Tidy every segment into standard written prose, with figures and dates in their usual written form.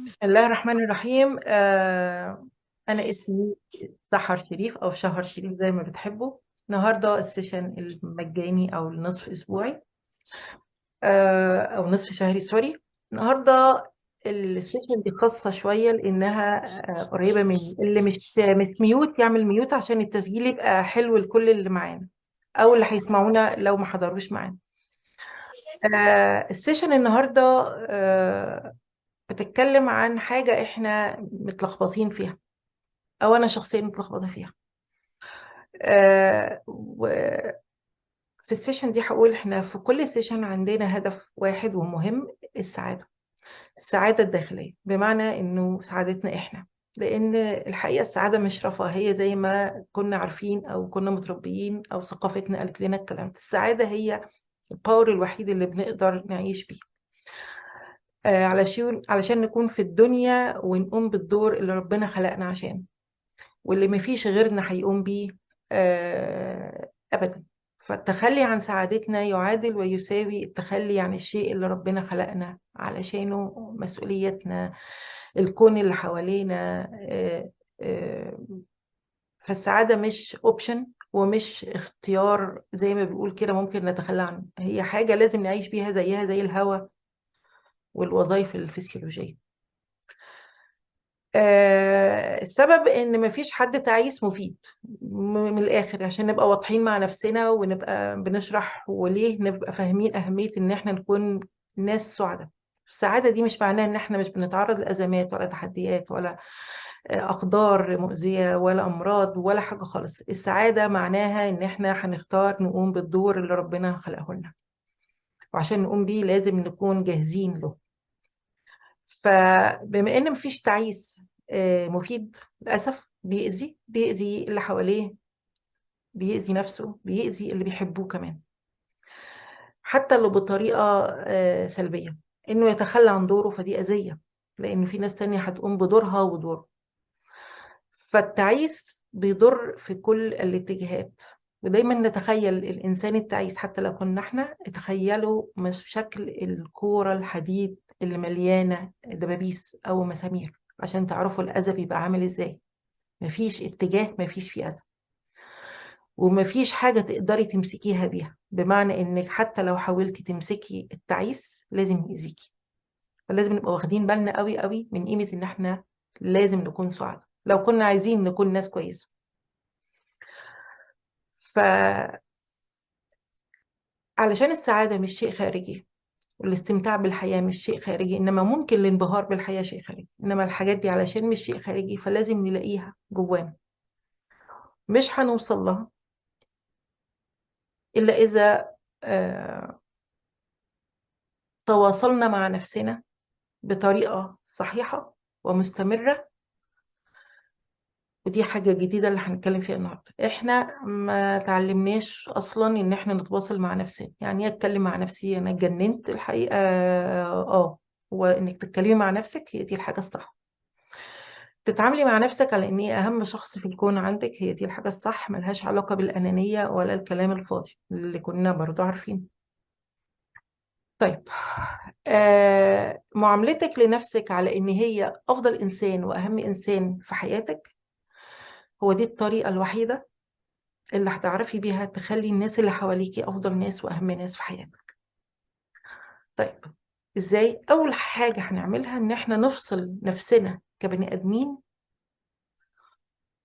بسم الله الرحمن الرحيم. أنا اسمي سحر شريف أو شهر شريف زي ما بتحبوا. النهاردة السيشن المجاني أو النصف أسبوعي، أو نصف شهري، سوري. النهاردة السيشن دي خاصة شوية لأنها قريبة مني. اللي مش ميوت يعمل ميوت عشان التسجيل يبقى حلو لكل اللي معانا أو اللي هيسمعونا لو ما حضروش معانا. السيشن النهاردة بتتكلم عن حاجة احنا متلخبطين فيها، او انا شخصيا متلخبطه فيها. وفي السيشن دي هقول احنا في كل سيشن عندنا هدف واحد ومهم: السعاده. السعاده الداخليه، بمعنى انه سعادتنا احنا. لان الحقيقه السعاده مش رفاهيه زي ما كنا عارفين او كنا متربيين او ثقافتنا قالت لنا الكلام ده. السعاده هي الباور الوحيد اللي بنقدر نعيش بيه، علشان نكون في الدنيا ونقوم بالدور اللي ربنا خلقنا عشانه، واللي مفيش غيرنا هيقوم بيه أبدا. فالتخلي عن سعادتنا يعادل ويساوي التخلي عن الشيء اللي ربنا خلقنا علشانه، مسؤوليتنا، الكون اللي حوالينا. آه، فالسعادة مش اوبشن ومش اختيار زي ما بيقول كده ممكن نتخلى عنه، هي حاجة لازم نعيش بيها زيها زي الهواء والوظائف الفسيولوجية. السبب ان مفيش حد تعيس مفيد، من الاخر عشان نبقى واضحين مع نفسنا ونبقى بنشرح وليه نبقى فاهمين اهمية ان احنا نكون ناس سعداء. السعادة دي مش معناها ان احنا مش بنتعرض لأزمات ولا تحديات ولا أقدار مؤذية ولا أمراض ولا حاجة خالص. السعادة معناها ان احنا هنختار نقوم بالدور اللي ربنا خلقه لنا، وعشان نقوم بيه لازم نكون جاهزين له. فبما ان مفيش تعيس مفيد، للاسف بيأذي اللي حواليه، بيأذي نفسه، بيأذي اللي بيحبوه كمان، حتى لو بطريقة سلبية. انه يتخلى عن دوره فدي أذية، لان في ناس تانية هتقوم بدورها ودوره. فالتعيس بيضر في كل الاتجاهات. ودايما نتخيل الإنسان التعيس، حتى لو كنا احنا، تخيلوا مش شكل الكورة الحديد اللي مليانة دبابيس أو مسامير، عشان تعرفوا الأذى بيبقى عامل إزاي. مفيش اتجاه، مفيش فيه أذى، ومفيش حاجة تقدري تمسكيها بيها، بمعنى إنك حتى لو حاولتي تمسكي التعيس لازم يأذيكي. فلازم نبقى واخدين بالنا قوي قوي من قيمة إن احنا لازم نكون سعداء لو كنا عايزين نكون ناس كويسة. فعلشان السعادة مش شيء خارجي، والاستمتاع بالحياة مش شيء خارجي، إنما ممكن الانبهار بالحياة شيء خارجي، إنما الحاجات دي علشان مش شيء خارجي فلازم نلاقيها جوانا. مش هنوصل لها إلا إذا آه، تواصلنا مع نفسنا بطريقة صحيحة ومستمرة. ودي حاجة جديدة اللي هنتكلم فيها النهاردة. احنا ما تعلمناش اصلا ان احنا نتواصل مع نفسنا. يعني ايه اتكلم مع نفسي؟ انا اتجننت الحقيقة. هو انك تتكلمي مع نفسك هي دي الحاجة الصح. تتعاملي مع نفسك على ان هي اهم شخص في الكون عندك، هي دي الحاجة الصح، ملهاش علاقة بالانانية ولا الكلام الفاضي اللي كنا برضو عارفين. طيب، معاملتك لنفسك على ان هي افضل انسان واهم انسان في حياتك، هو دي الطريقة الوحيدة اللي هتعرفي بيها تخلي الناس اللي حواليكي أفضل ناس وأهم ناس في حياتك. طيب، إزاي؟ أول حاجة هنعملها إن إحنا نفصل نفسنا كبني آدمين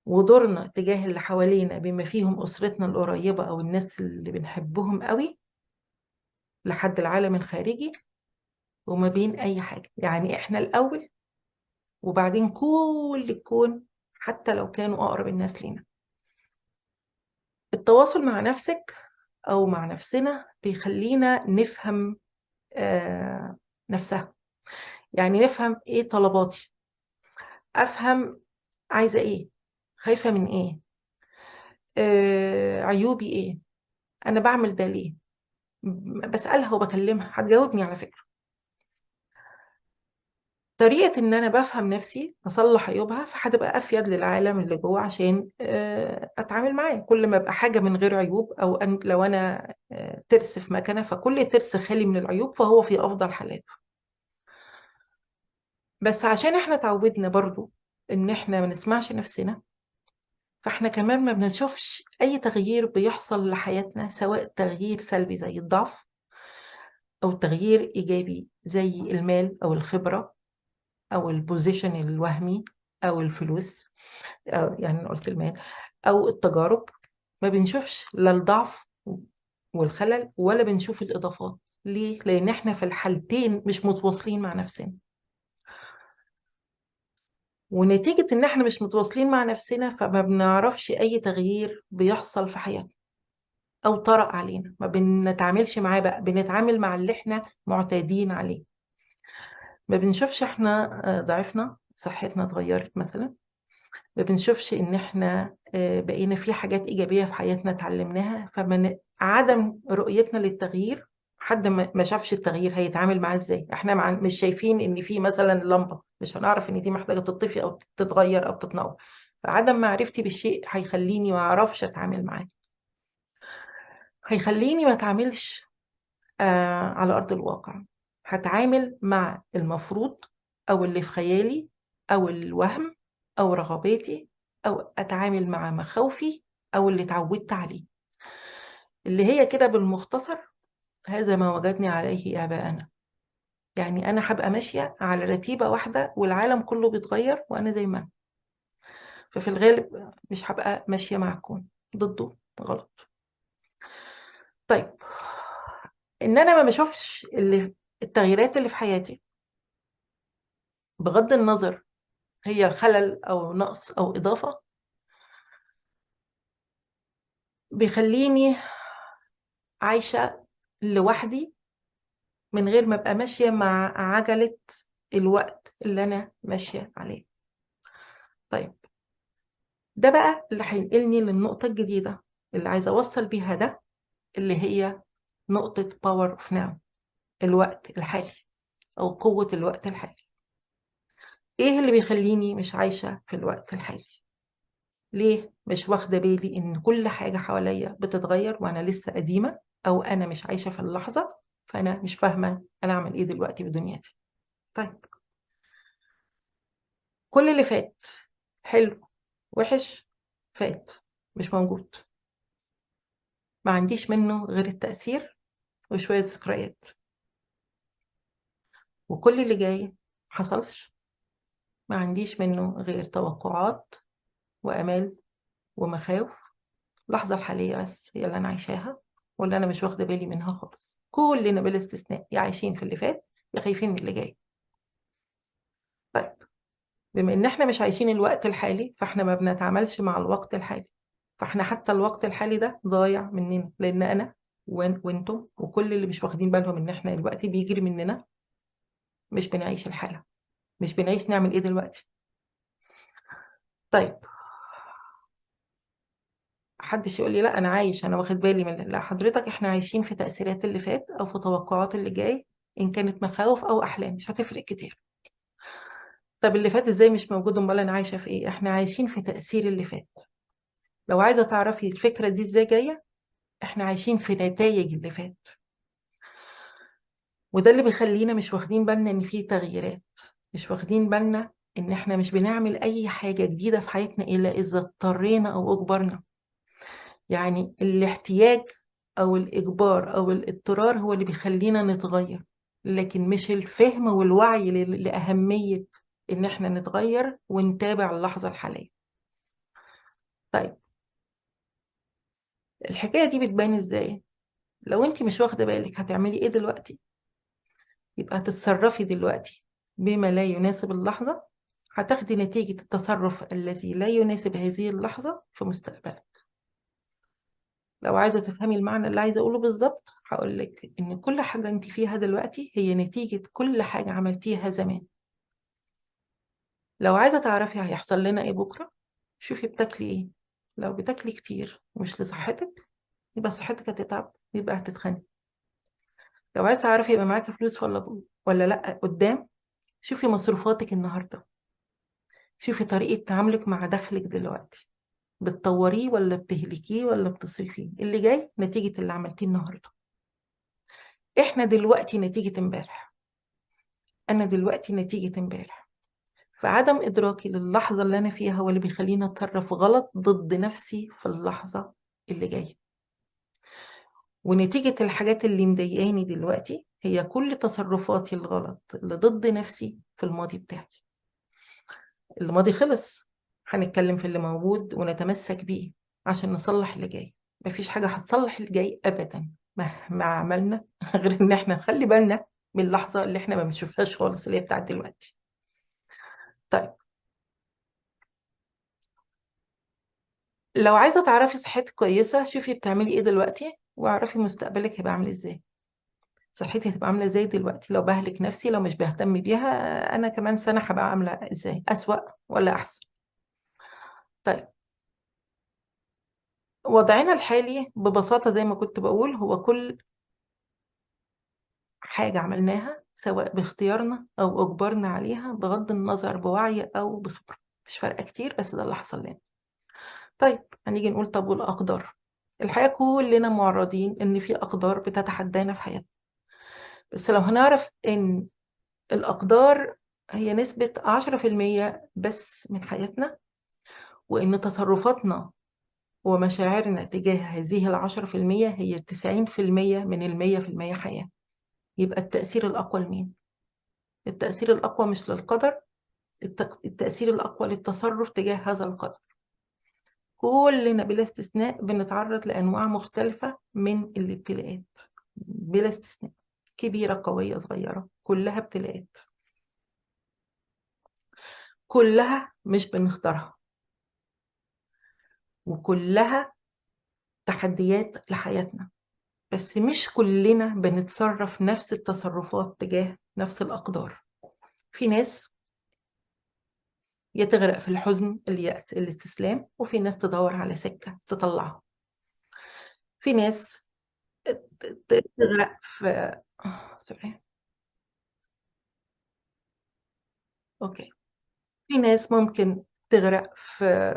ودورنا تجاه اللي حوالينا بما فيهم أسرتنا القريبة أو الناس اللي بنحبهم قوي، لحد العالم الخارجي، وما بين أي حاجة. يعني إحنا الأول وبعدين كل الكون، حتى لو كانوا أقرب الناس لينا. التواصل مع نفسك أو مع نفسنا بيخلينا نفهم نفسها. يعني نفهم ايه طلباتي، افهم عايزة ايه، خايفة من ايه، عيوبي ايه، انا بعمل ده ليه. بسألها وبكلمها هتجاوبني على فكرة. طريقة ان انا بفهم نفسي اصلح عيوبها، فهتبقى افيد للعالم اللي جوه عشان اتعامل معاه. كل ما ابقى حاجة من غير عيوب، او لو انا ترس في مكانه، فكل ترس خالي من العيوب فهو في افضل حالاته. بس عشان احنا اتعودنا برضو ان احنا ما نسمعش نفسنا، فاحنا كمان ما بنشوفش اي تغيير بيحصل لحياتنا، سواء تغيير سلبي زي الضعف، او تغيير ايجابي زي المال او الخبرة او البوزيشن الوهمي او الفلوس، أو يعني أنا قلت المال، او التجارب. ما بنشوفش لا الضعف والخلل ولا بنشوف الاضافات. ليه؟ لان احنا في الحالتين مش متواصلين مع نفسنا. ونتيجة ان احنا مش متواصلين مع نفسنا فما بنعرفش اي تغيير بيحصل في حياتنا او طرأ علينا، ما بنتعاملش معاه، بقى بنتعامل مع اللي احنا معتادين عليه. ما بنشوفش احنا ضعفنا، صحتنا اتغيرت مثلا. ما بنشوفش ان احنا بقينا في حاجات ايجابية في حياتنا اتعلمناها. فمن عدم رؤيتنا للتغيير، حد ما شافش التغيير هيتعامل معاه ازاي؟ احنا مش شايفين ان في مثلا لمبة، مش هنعرف ان دي محتاجة تطفي او تتغير او تتنور. فعدم معرفتي بالشيء هيخليني ما اعرفش اتعامل معاه، هيخليني ما اتعاملش على ارض الواقع. هتعامل مع المفروض، او اللي في خيالي، او الوهم، او رغباتي، او اتعامل مع مخاوفي، او اللي اتعودت عليه، اللي هي كده بالمختصر: هذا ما وجدني عليه آباءنا. يعني أنا هبقى ماشية على رتيبة واحدة والعالم كله بيتغير وأنا زي ما أنا. ففي الغالب مش هبقى ماشية مع الكون، ضده، غلط. طيب، إن أنا ما بشوفش التغييرات اللي في حياتي، بغض النظر هي خلل أو نقص أو إضافة، بيخليني عايشة لوحدي من غير ما أبقى ماشية مع عجلة الوقت اللي أنا ماشية عليه. طيب، ده بقى اللي هينقلني للنقطة الجديدة اللي عايزة أوصل بيها ده، اللي هي نقطة power of now، الوقت الحالي أو قوة الوقت الحالي. إيه اللي بيخليني مش عايشة في الوقت الحالي؟ ليه مش واخدة بالي إن كل حاجة حواليا بتتغير وأنا لسه قديمة، أو أنا مش عايشة في اللحظة، فأنا مش فاهمة أنا أعمل إيه دلوقتي بدنياتي؟ طيب، كل اللي فات، حلو وحش، فات، مش موجود. ما عنديش منه غير التأثير وشوية ذكريات. وكل اللي جاي حصلش، ما عنديش منه غير توقعات وأمال ومخاوف. اللحظة الحالية بس هي اللي أنا عايشاها، واللي أنا مش واخدة بالي منها خالص. كلنا بلا استثناء يا عايشين في اللي فات يا خايفين من اللي جاي. طيب، بما إن إحنا مش عايشين الوقت الحالي، فإحنا ما بنتعاملش مع الوقت الحالي. فإحنا حتى الوقت الحالي ده ضايع مننا، لأن أنا وانتم وكل اللي مش واخدين بالهم إن إحنا الوقت بيجري مننا، مش بنعيش الحالة، مش بنعيش نعمل إيه دلوقتي. طيب، محدش يقول لي لا انا عايش انا واخد بالي من، لا حضرتك، احنا عايشين في تأثيرات اللي فات او في توقعات اللي جاي، ان كانت مخاوف او احلام مش هتفرق كتير. طب اللي فات ازاي مش موجود؟ امال انا عايشه في ايه؟ احنا عايشين في تأثير اللي فات. لو عايزه تعرفي الفكره دي ازاي جايه، احنا عايشين في نتائج اللي فات. وده اللي بيخلينا مش واخدين بالنا ان في تغييرات، مش واخدين بالنا ان احنا مش بنعمل اي حاجه جديده في حياتنا الا اذا اضطرينا او اجبرنا. يعني الاحتياج أو الإجبار أو الاضطرار هو اللي بيخلينا نتغير، لكن مش الفهم والوعي لأهمية إن إحنا نتغير ونتابع اللحظة الحالية. طيب، الحكاية دي بتبان إزاي؟ لو أنت مش واخدة بالك هتعملي إيه دلوقتي، يبقى هتتصرفي دلوقتي بما لا يناسب اللحظة، هتاخدي نتيجة التصرف الذي لا يناسب هذه اللحظة في مستقبلك. لو عايزة تفهمي المعنى اللي عايزة أقوله بالظبط، هقول لك إن كل حاجة أنت فيها دلوقتي هي نتيجة كل حاجة عملتيها زمان. لو عايزة تعرفي هيحصل لنا إيه بكرة، شوفي بتاكلي إيه. لو بتاكلي كتير مش لصحتك، يبقى صحتك هتتعب، يبقى هتتخني. لو عايزة تعرفي يبقى معاكي فلوس ولا لأ قدام، شوفي مصروفاتك النهاردة، شوفي طريقة تعاملك مع دخلك دلوقتي، بتطوريه ولا بتهلكيه ولا بتصرفيه. اللي جاي نتيجة اللي عملتيه النهاردة. احنا دلوقتي نتيجة امبارح، انا دلوقتي نتيجة امبارح. فعدم إدراكي للحظة اللي أنا فيها هو اللي بيخليني أتصرف غلط ضد نفسي في اللحظة اللي جاية. ونتيجة الحاجات اللي مضايقاني دلوقتي هي كل تصرفاتي الغلط اللي ضد نفسي في الماضي بتاعي. الماضي خلص، هنتكلم في اللي موجود ونتمسك بيه عشان نصلح اللي جاي. مفيش حاجة هتصلح اللي جاي أبدا مهما عملنا غير إن احنا نخلي بالنا من اللحظة اللي احنا ما بنشوفهاش خالص، اللي هي بتاعت دلوقتي. طيب، لو عايزة تعرفي صحتك كويسة، شوفي بتعملي ايه دلوقتي واعرفي مستقبلك هيبقى عامل ازاي. صحتي هتبقى عاملة ازاي دلوقتي لو بهلك نفسي، لو مش بهتم بيها، انا كمان سنة هبقى عاملة ازاي؟ اسوأ ولا احسن؟ طيب، وضعنا الحالي ببساطة زي ما كنت بقول هو كل حاجة عملناها سواء باختيارنا أو أجبرنا عليها، بغض النظر بوعي أو بخبرة، مش فارقة كتير، بس ده اللي حصل لنا. طيب، هنيجي نقول طب والأقدار؟ الحقيقة كلنا معرضين إن في أقدار بتتحدانا في حياتنا، بس لو هنعرف إن الأقدار هي نسبة 10% بس من حياتنا، وإن تصرفاتنا ومشاعرنا تجاه هذه 10% هي 90% من 100% حياة، يبقى التأثير الأقوى لمين؟ التأثير الأقوى مش للقدر، التأثير الأقوى للتصرف تجاه هذا القدر. كلنا بلا استثناء بنتعرض لأنواع مختلفة من الابتلاءات، بلا استثناء، كبيرة قوية صغيرة، كلها ابتلاءات، كلها مش بنختارها، وكلها تحديات لحياتنا، بس مش كلنا بنتصرف نفس التصرفات تجاه نفس الأقدار. في ناس يتغرق في الحزن، اليأس، الاستسلام، وفي ناس تدور على سكة تطلعها. في ناس تغرق في سوري اوكي في ناس ممكن تغرق في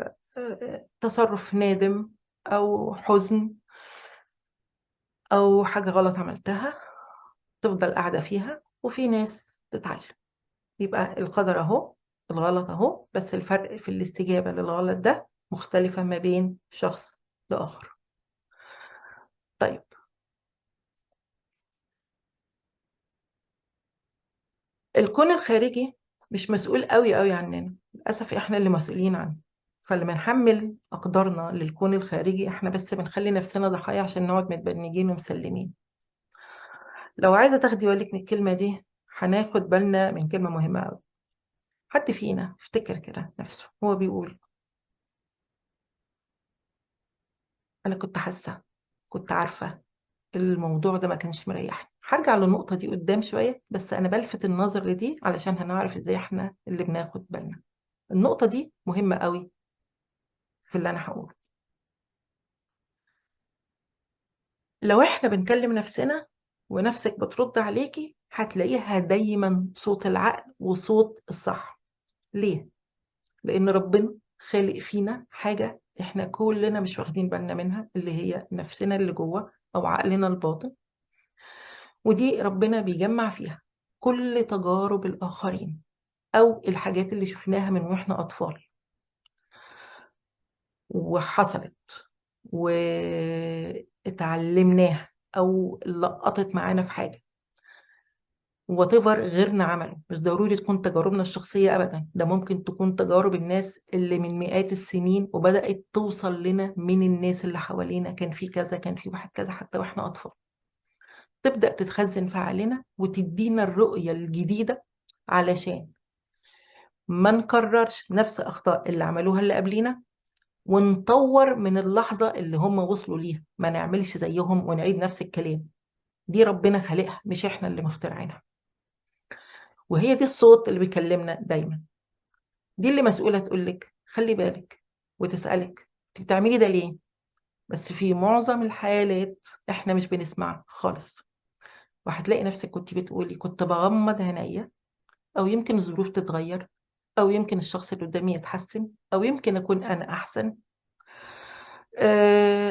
تصرف نادم او حزن او حاجة غلط عملتها تفضل قاعدة فيها، وفي ناس تتعلم. يبقى القدر اهو، الغلط اهو، بس الفرق في الاستجابة للغلط ده مختلفة ما بين شخص لآخر. طيب، الكون الخارجي مش مسؤول قوي قوي عننا، للأسف احنا اللي مسؤولين عنه. فلما نحمل أقدارنا للكون الخارجي احنا بس بنخلي نفسنا ضحايا عشان نقعد متبنجين ومسلمين. لو عايزة تاخدي بالك من الكلمة دي، هناخد بالنا من كلمة مهمة قوي. حد فينا افتكر كده نفسه هو بيقول أنا كنت حاسة، كنت عارفة الموضوع ده ما كانش مريحني؟ هرجع للنقطة دي قدام شوية، بس أنا بلفت النظر لدي علشان هنعرف إزاي احنا اللي بناخد بالنا. النقطة دي مهمة قوي في اللي أنا هقوله. لو احنا بنكلم نفسنا ونفسك بترد عليكي، هتلاقيها دايما صوت العقل وصوت الصح. ليه؟ لأن ربنا خالق فينا حاجة احنا كلنا مش واخدين بالنا منها، اللي هي نفسنا اللي جوه أو عقلنا الباطن. ودي ربنا بيجمع فيها كل تجارب الآخرين أو الحاجات اللي شفناها من واحنا أطفال وحصلت واتعلمناها أو لقطت معانا في حاجة. وتفر غيرنا عمله، مش ضروري تكون تجاربنا الشخصية أبدا، ده ممكن تكون تجارب الناس اللي من مئات السنين وبدأت توصل لنا من الناس اللي حوالينا. كان في كذا، كان في واحد كذا، حتى وإحنا أطفال تبدأ تتخزن في عقلنا وتدينا الرؤية الجديدة علشان ما نكررش نفس أخطاء اللي عملوها اللي قبلينا، ونطور من اللحظة اللي هم وصلوا ليها، ما نعملش زيهم ونعيد نفس الكلام. دي ربنا خالقها، مش احنا اللي مخترعينها. وهي دي الصوت اللي بيكلمنا دايما، دي اللي مسؤولة تقولك خلي بالك وتسألك انت بتعملي ده ليه. بس في معظم الحالات احنا مش بنسمع خالص، وهتلاقي نفسك كنت بتقولي كنت بغمض عينيا، او يمكن الظروف تتغير، او يمكن الشخص اللي قدامي يتحسن، او يمكن اكون انا احسن،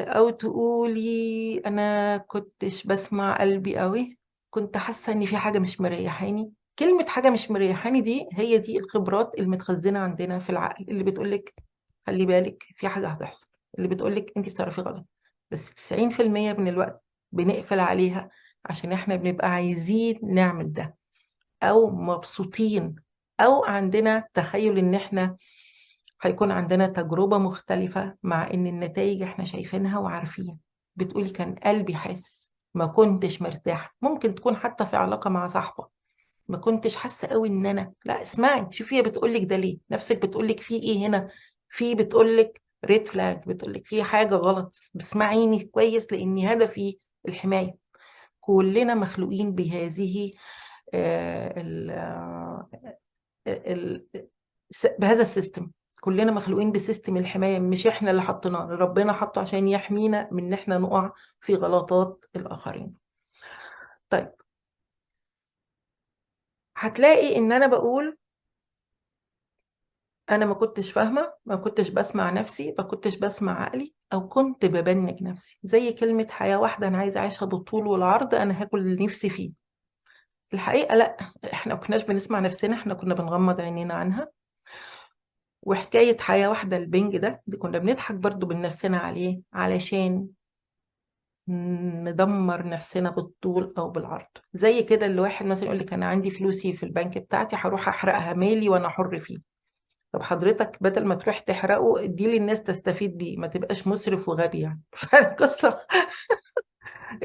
او تقولي انا كنتش بسمع قلبي قوي، كنت حاسة ان في حاجة مش مريحاني، كلمة حاجة مش مريحاني دي هي دي الخبرات المتخزنة عندنا في العقل اللي بتقولك خلي بالك في حاجة هتحصل، اللي بتقولك انت بتعرفي غلط. بس 90% من الوقت بنقفل عليها عشان احنا بنبقى عايزين نعمل ده، او مبسوطين، او عندنا تخيل ان احنا هيكون عندنا تجربة مختلفة مع ان النتائج احنا شايفينها وعارفين. بتقولي كان قلبي حاسس ما كنتش مرتاح، ممكن تكون حتى في علاقة مع صاحبة ما كنتش حاسه قوي ان انا، لا اسمعي شوفي هي بتقولك ده ليه، نفسك بتقولك في ايه هنا، في بتقولك ريد فلاج، بتقولك في حاجه غلط، اسمعيني كويس لاني هدفي الحمايه. كلنا مخلوقين بهذه آه، ال- آه، ال- بهذا السيستم. كلنا مخلوقين بسيستم الحمايه، مش احنا اللي حطيناه، ربنا حطه عشان يحمينا من ان احنا نقع في غلطات الاخرين. طيب هتلاقي ان انا بقول انا ما كنتش فاهمه، ما كنتش بسمع نفسي، ما كنتش بسمع عقلي، او كنت ببنج نفسي. زي كلمه حياه واحده انا عايزه اعيشها بالطول والعرض، انا هاكل اللي نفسي فيه. الحقيقه لا، احنا ما كناش بنسمع نفسنا، احنا كنا بنغمض عينينا عنها. وحكايه حياه واحده البنج ده دي كنا بنضحك برضو من نفسنا عليه علشان ندمر نفسنا بالطول او بالعرض. زي كده اللي واحد مثلا يقول لك انا عندي فلوسي في البنك بتاعتي هروح احرقها مالي وانا حر فيه. طب حضرتك بدل ما تروح تحرقه اديه للناس تستفيد بيه، ما تبقاش مسرف وغبي يعني.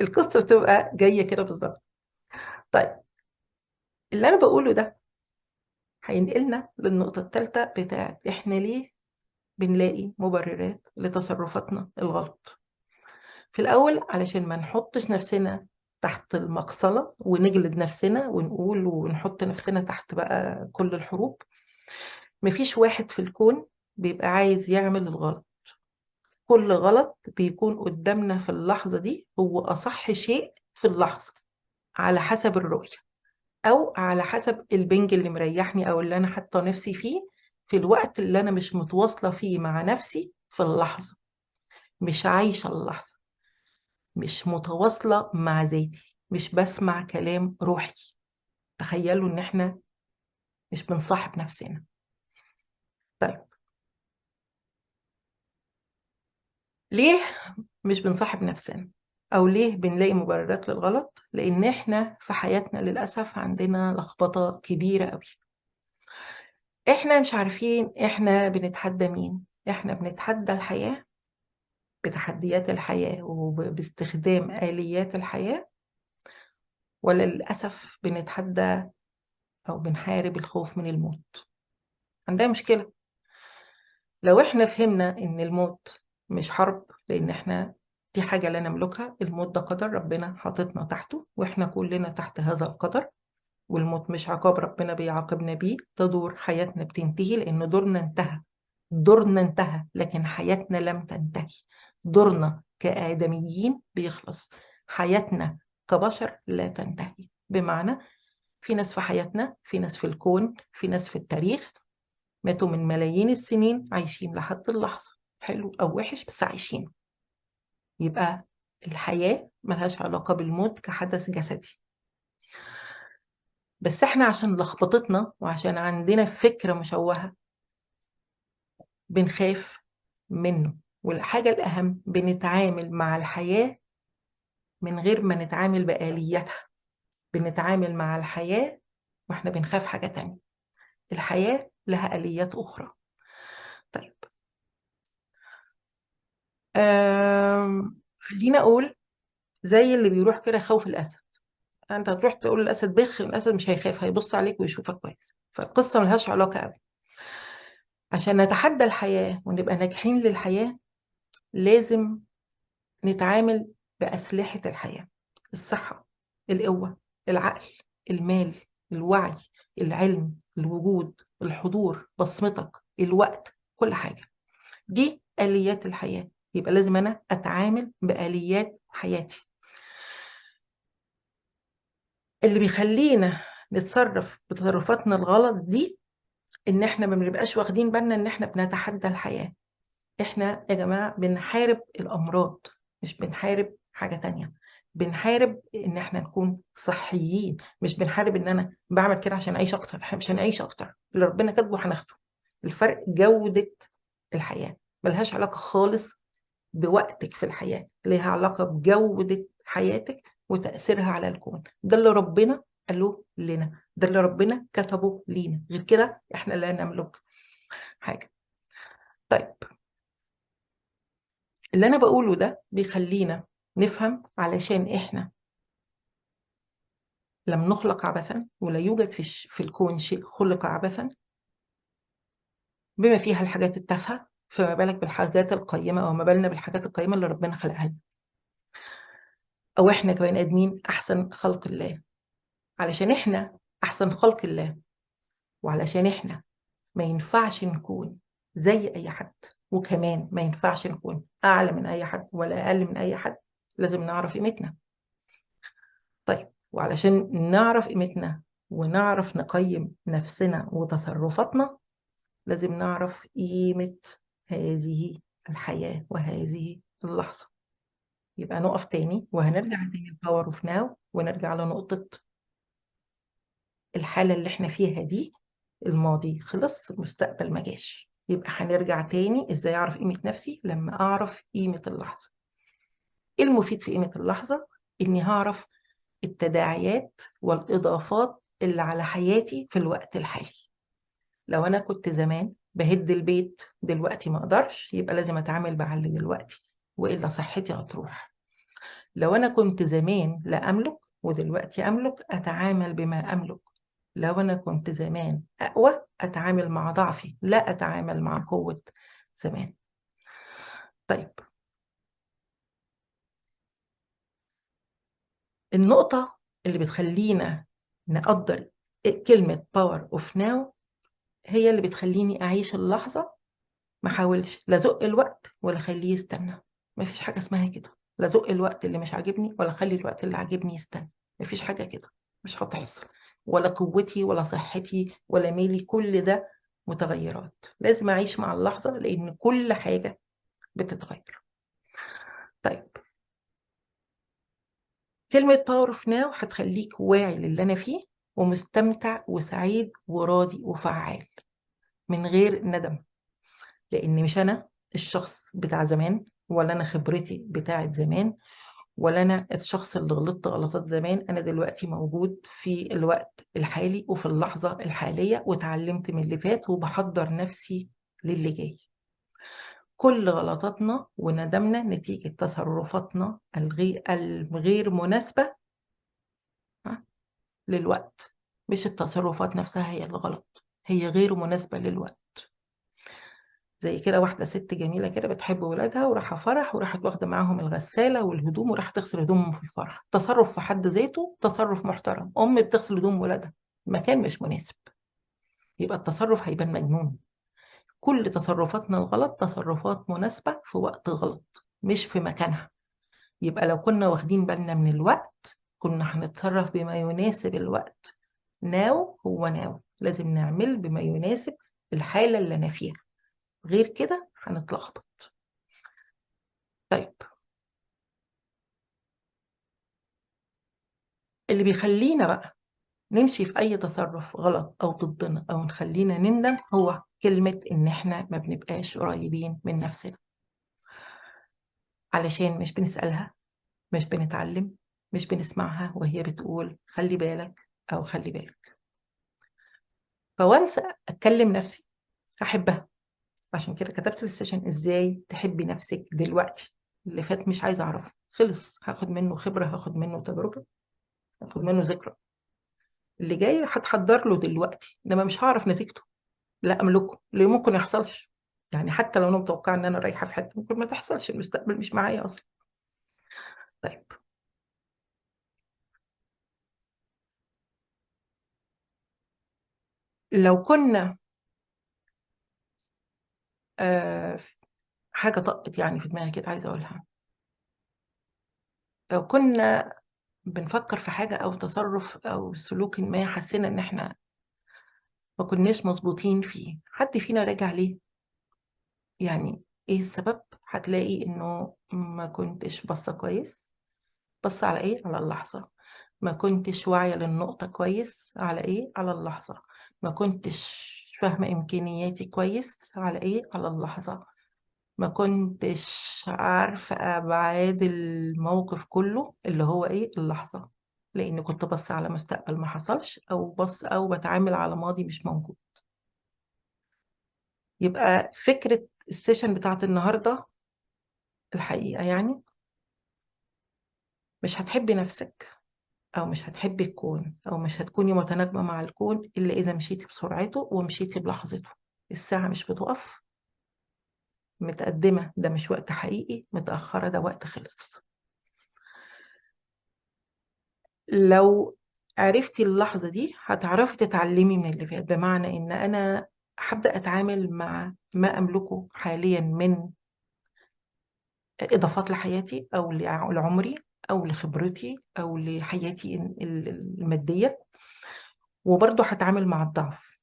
القصة بتبقى جاية كده بالظبط. طيب اللي انا بقوله ده هينقلنا للنقطة الثالثة بتاعت احنا ليه بنلاقي مبررات لتصرفاتنا الغلط. في الاول علشان ما نحطش نفسنا تحت المقصلة ونجلد نفسنا ونقول ونحط نفسنا تحت بقى كل الحروب. مفيش واحد في الكون بيبقى عايز يعمل الغلط. كل غلط بيكون قدامنا في اللحظة دي هو أصح شيء في اللحظة، على حسب الرؤية أو على حسب البنج اللي مريحني أو اللي أنا حاطة نفسي فيه في الوقت اللي أنا مش متواصلة فيه مع نفسي في اللحظة، مش عايشة اللحظة، مش متواصلة مع ذاتي، مش بسمع كلام روحي. تخيلوا إن إحنا مش بنصاحب نفسنا. طيب ليه مش بنصاحب نفسنا او ليه بنلاقي مبررات للغلط؟ لان احنا في حياتنا للاسف عندنا لخبطه كبيره قوي. احنا مش عارفين احنا بنتحدى مين. احنا بنتحدى الحياه بتحديات الحياه وباستخدام اليات الحياه، ولا للاسف بنتحدى او بنحارب الخوف من الموت؟ عندنا مشكله. لو احنا فهمنا ان الموت مش حرب، لان احنا دي حاجة لا نملكها، الموت ده قدر ربنا حاططنا تحته واحنا كلنا تحت هذا القدر، والموت مش عقاب ربنا بيعاقبنا بيه، ده دور حياتنا بتنتهي لان دورنا انتهى. دورنا انتهى لكن حياتنا لم تنتهي. دورنا كآدميين بيخلص، حياتنا كبشر لا تنتهي. بمعنى في ناس في حياتنا، في ناس في الكون، في ناس في التاريخ ماتوا من ملايين السنين عايشين لحد اللحظة، حلو أو وحش بس عايشين. يبقى الحياة ملهاش علاقة بالموت كحدث جسدي. بس احنا عشان لخبطتنا وعشان عندنا فكرة مشوهة بنخاف منه. والحاجة الأهم بنتعامل مع الحياة من غير ما نتعامل بآلياتها. بنتعامل مع الحياة واحنا بنخاف حاجة تانية. الحياة لها آليات أخرى. طيب خلينا أقول زي اللي بيروح كده خوف الأسد. انت هتروح تقول للاسد بخ، الاسد مش هيخاف، هيبص عليك ويشوفك كويس. فالقصه ملهاش علاقه قوي. عشان نتحدى الحياه ونبقى ناجحين للحياه لازم نتعامل باسلحه الحياه: الصحه، القوه، العقل، المال، الوعي، العلم، الوجود، الحضور، بصمتك، الوقت، كل حاجه. دي اليات الحياه. يبقى لازم انا اتعامل باليات حياتي. اللي بيخلينا نتصرف بتصرفاتنا الغلط دي ان احنا ما بنبقاش واخدين بالنا ان احنا بنتحدى الحياة. احنا يا جماعة بنحارب الامراض، مش بنحارب حاجة تانية. بنحارب ان احنا نكون صحيين، مش بنحارب ان انا بعمل كده عشان اعيش اكتر. احنا مش هنعيش اكتر، اللي ربنا كاتبه هناخده. الفرق جودة الحياة، ملهاش علاقة خالص بوقتك في الحياة، ليها علاقة بجودة حياتك وتأثيرها على الكون. ده اللي ربنا قاله لنا، ده اللي ربنا كتبه لينا، غير كده احنا لا نملك حاجة. طيب، اللي انا بقوله ده بيخلينا نفهم علشان احنا لم نخلق عبثا، ولا يوجد في الكون شيء خلق عبثا، بما فيها الحاجات التافهة، فما بالك بالحاجات القيمة، أو ما بالنا بالحاجات القيمة اللي ربنا خلقها لنا. أو إحنا كبني آدمين أحسن خلق الله، علشان إحنا أحسن خلق الله، وعلشان إحنا ما ينفعش نكون زي أي حد، وكمان ما ينفعش نكون أعلى من أي حد ولا أقل من أي حد، لازم نعرف قيمتنا. طيب، وعلشان نعرف قيمتنا ونعرف نقيم نفسنا وتصرفاتنا، لازم نعرف قيمة هذه الحياة وهذه اللحظة. يبقى نقف تاني، وهنرجع تاني الباور اوف ناو، ونرجع لنقطة الحالة اللي احنا فيها دي. الماضي خلص، المستقبل ما جاش، يبقى هنرجع تاني ازاي اعرف قيمة نفسي؟ لما اعرف قيمة اللحظة. ايه المفيد في قيمة اللحظة؟ اني هعرف التداعيات والاضافات اللي على حياتي في الوقت الحالي. لو انا كنت زمان بهد البيت، دلوقتي ما اقدرش، يبقى لازم اتعامل مع اللي دلوقتي، والا صحتي هتروح. لو انا كنت زمان لا املك، ودلوقتي املك، اتعامل بما املك. لو انا كنت زمان اقوى، اتعامل مع ضعفي، لا اتعامل مع قوة زمان. طيب، النقطة اللي بتخلينا نقدر كلمة power of now هي اللي بتخليني اعيش اللحظة. ما حاولش لا زق الوقت ولا خليه يستنى. ما فيش حاجة اسمها كده، لا زق الوقت اللي مش عاجبني ولا خلي الوقت اللي عاجبني يستنى. ما فيش حاجة كده، مش هتحصل. ولا قوتي ولا صحتي ولا ميلي، كل ده متغيرات. لازم أعيش مع اللحظة، لأن كل حاجة بتتغير. طيب، كلمة power of now هتخليك واعي للي أنا فيه، ومستمتع وسعيد وراضي وفعال من غير ندم. لأن مش أنا الشخص بتاع زمان، ولا أنا خبرتي بتاعت زمان، ولا أنا الشخص اللي غلطت غلطات زمان. أنا دلوقتي موجود في الوقت الحالي وفي اللحظة الحالية، وتعلمت من اللي فات وبحضر نفسي للي جاي. كل غلطاتنا وندمنا نتيجة تصرفاتنا الغير مناسبة للوقت. مش التصرفات نفسها هي الغلط، هي غير مناسبة للوقت. زي كده واحدة ست جميلة كده بتحب ولادها، وراحة فرح، وراحت واخدة معاهم الغسالة والهدوم، وراحت تغسل هدومهم في الفرح. تصرف في حد ذاته تصرف محترم. أم بتغسل هدوم ولادها، المكان مش مناسب، يبقى التصرف هيبان مجنون. كل تصرفاتنا الغلط تصرفات مناسبة في وقت غلط، مش في مكانها. يبقى لو كنا واخدين بالنا من الوقت، كنا هنتصرف بما يناسب الوقت. ناو هو ناو، لازم نعمل بما يناسب الحالة اللي أنا فيها، غير كده هنتلخبط. طيب، اللي بيخلينا بقى نمشي في أي تصرف غلط أو ضدنا أو نخلينا نندم، هو كلمة إن إحنا ما بنبقاش قريبين من نفسنا، علشان مش بنسألها، مش بنتعلم، مش بنسمعها وهي بتقول خلي بالك أو خلي بالك. فوانسى أتكلم نفسي هحبها. عشان كده كتبت في السيشن إزاي تحبي نفسك دلوقتي. اللي فات مش عايزة أعرفه، خلص، هاخد منه خبرة، هاخد منه تجربة، هاخد منه ذكرى. اللي جاي هتحضر له دلوقتي، إنما مش هعرف نتيجته، لا املكه، اللي ممكن يحصلش. يعني حتى لو انا متوقعه ان انا رايحه في حته، ممكن ما تحصلش، المستقبل مش معايا اصلا. طيب، لو كنا آه حاجه طقت يعني في دماغي كده عايزه اقولها. لو كنا بنفكر في حاجه او تصرف او سلوك ما، حسينا ان احنا ما كناش مظبوطين فيه، حد فينا راجع ليه؟ يعني ايه السبب؟ هتلاقي انه ما كنتش بصه كويس، بس على ايه؟ على اللحظة. ما كنتش واعية للنقطة كويس، على ايه؟ على اللحظة. ما كنتش فاهمة إمكانياتي كويس، على ايه؟ على اللحظة. ما كنتش عارفة أبعاد الموقف كله، اللي هو ايه؟ اللحظة. لأن كنت بص على مستقبل ما حصلش، أو بتعامل على ماضي مش موجود. يبقى فكرة السيشن بتاعت النهاردة الحقيقة يعني، مش هتحبي نفسك، أو مش هتحبي الكون، أو مش هتكوني متناغمة مع الكون إلا إذا مشيتي بسرعته ومشيتي بلحظته. الساعة مش بتقف. متقدمة ده مش وقت حقيقي، متأخرة ده وقت خلص. لو عرفتي اللحظة دي هتعرفي تتعلمي من اللي فات، بمعنى إن أنا هبدأ أتعامل مع ما أملكه حاليا من إضافات لحياتي، أو لعمري، أو لخبرتي، أو لحياتي المادية. وبرضه هتعامل مع الضعف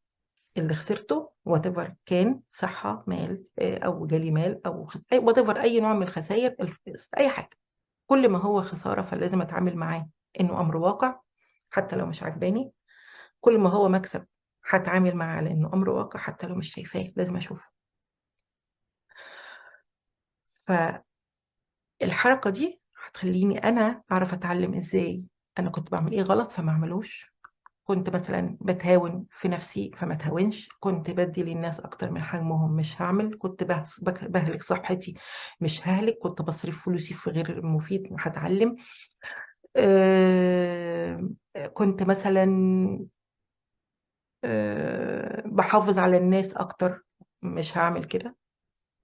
اللي خسرته، whatever كان، صحة، مال، أو جالي مال، أو whatever أي نوع من الخسائر، أي حاجة. كل ما هو خسارة فلازم أتعامل معاه إنه أمر واقع، حتى لو مش عجباني. كل ما هو مكسب هتعامل معاه على إنه أمر واقع، حتى لو مش شايفاه لازم أشوفه. فالحركة دي هتخليني أنا أعرف أتعلم إزاي أنا كنت بعمل إيه غلط فما أعملوش. كنت مثلا بتهاون في نفسي فما تهاونش. كنت بدي للناس اكتر من حجمهم مش هعمل. كنت بهلك صحتي مش ههلك. كنت بصرف فلوسي في غير المفيد هتعلم. آه، كنت مثلا بحافظ على الناس اكتر مش هعمل كده.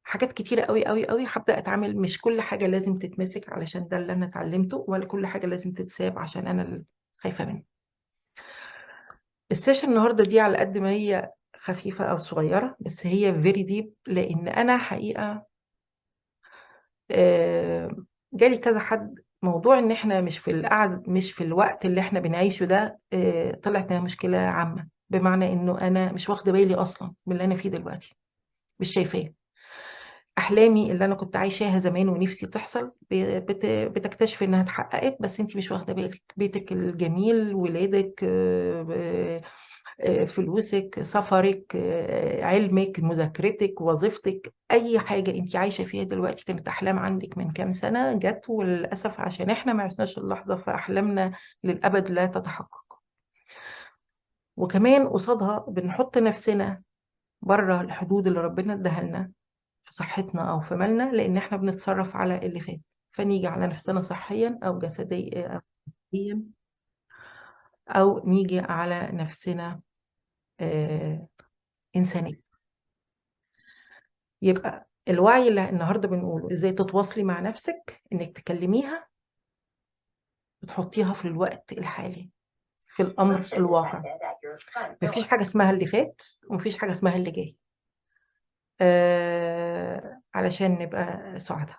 حاجات كتيرة قوي قوي قوي هبدأ اتعامل. مش كل حاجة لازم تتمسك علشان ده اللي انا اتعلمته، ولا كل حاجة لازم تتساب عشان انا اللي خايفة منه. السيشن النهارده دي على قد ما هي خفيفة أو صغيرة، بس هي فيري ديب. لأن أنا حقيقة آه، جالي كذا حد موضوع إن إحنا مش في القعد، مش في الوقت اللي إحنا بنعيشه ده. طلعت إنها مشكلة عامة، بمعنى إنه أنا مش واخدة بالي أصلا من اللي أنا فيه دلوقتي، مش شايفاه. أحلامي اللي أنا كنت عايشاها زمان ونفسي تحصل بتكتشف إنها اتحققت، بس أنت مش واخدة بالك. بيتك الجميل، ولادك، فلوسك، سفرك، علمك، مذاكرتك، وظيفتك، أي حاجة أنت عايشة فيها دلوقتي كانت أحلام عندك من كام سنة جت، وللأسف عشان إحنا ما عشناش اللحظة فأحلامنا للأبد لا تتحقق. وكمان قصادها بنحط نفسنا بره الحدود اللي ربنا اداها لنا في صحتنا أو في مالنا، لأن إحنا بنتصرف على اللي فات. فنيجي على نفسنا صحيا أو جسديا أو نفسياً، أو نيجي على نفسنا آه، إنسانيا. يبقى الوعي اللي النهارده بنقوله ازاي تتواصلي مع نفسك، انك تكلميها وتحطيها في الوقت الحالي، في الامر الواقع. مفيش حاجه اسمها اللي فات، ومفيش حاجه اسمها اللي جاي، علشان نبقى سعداء.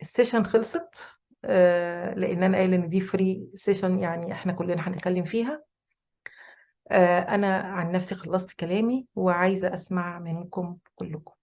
السيشن خلصت. لان انا قايله ان دي فري سيشن، يعني احنا كلنا هنتكلم فيها. انا عن نفسي خلصت كلامي وعايزه اسمع منكم كلكم.